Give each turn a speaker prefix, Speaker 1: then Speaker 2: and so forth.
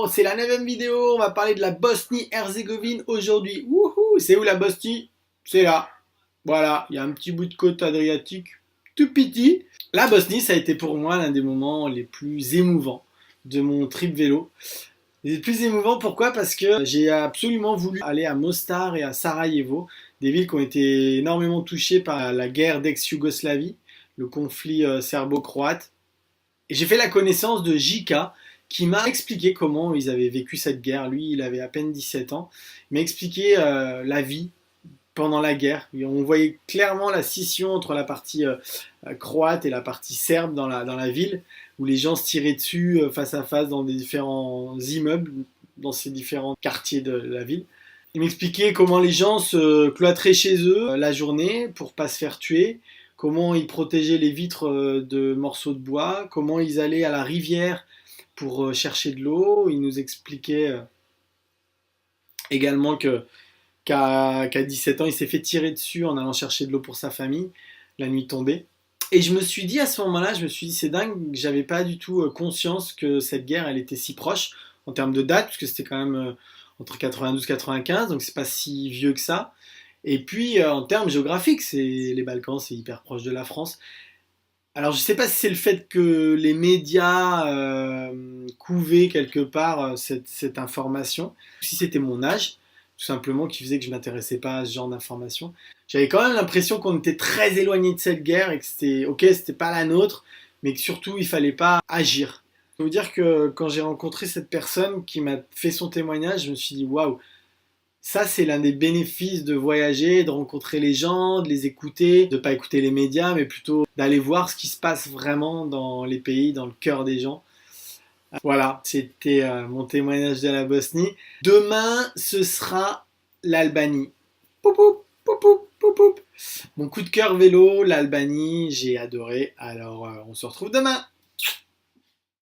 Speaker 1: vidéo, c'est la 9e vidéo, on va parler de la Bosnie-Herzégovine aujourd'hui. Wouhou, c'est où la Bosnie? C'est là. Voilà, il y a un petit bout de côte adriatique, tout petit. La Bosnie, ça a été pour moi l'un des moments les plus émouvants de mon trip vélo. Les plus émouvants, pourquoi? Parce que j'ai absolument voulu aller à Mostar et à Sarajevo, des villes qui ont été énormément touchées par la guerre d'ex-Yougoslavie, le conflit serbo-croate. Et j'ai fait la connaissance de Jika, qui m'a expliqué comment ils avaient vécu cette guerre. Lui, il avait à peine 17 ans. Il m'a expliqué la vie pendant la guerre. Et on voyait clairement la scission entre la partie croate et la partie serbe dans la ville, où les gens se tiraient dessus face à face dans des différents immeubles, dans ces différents quartiers de la ville. Il m'expliquait comment les gens se cloîtraient chez eux la journée pour pas se faire tuer, comment ils protégeaient les vitres de morceaux de bois, comment ils allaient à la rivière pour chercher de l'eau. Il nous expliquait également qu'à 17 ans, il s'est fait tirer dessus en allant chercher de l'eau pour sa famille, la nuit tombée. Et je me suis dit à ce moment-là, c'est dingue, j'avais pas du tout conscience que cette guerre, elle était si proche en termes de date, puisque c'était quand même entre 92 et 95, donc c'est pas si vieux que ça. Et puis en termes géographiques, les Balkans, c'est hyper proche de la France. Alors je sais pas si c'est le fait que les médias couvaient quelque part cette information, si c'était mon âge, tout simplement, qui faisait que je m'intéressais pas à ce genre d'informations. J'avais quand même l'impression qu'on était très éloigné de cette guerre et que c'était pas la nôtre, mais que surtout il fallait pas agir. Je veux dire que quand j'ai rencontré cette personne qui m'a fait son témoignage, je me suis dit waouh, ça c'est l'un des bénéfices de voyager, de rencontrer les gens, de les écouter, de pas écouter les médias, mais plutôt d'aller voir ce qui se passe vraiment dans les pays, dans le cœur des gens. Voilà, c'était mon témoignage de la Bosnie. Demain, ce sera l'Albanie. Poup, poup, poup, poup, poup, poup. Mon coup de cœur vélo, l'Albanie, j'ai adoré. Alors, on se retrouve demain.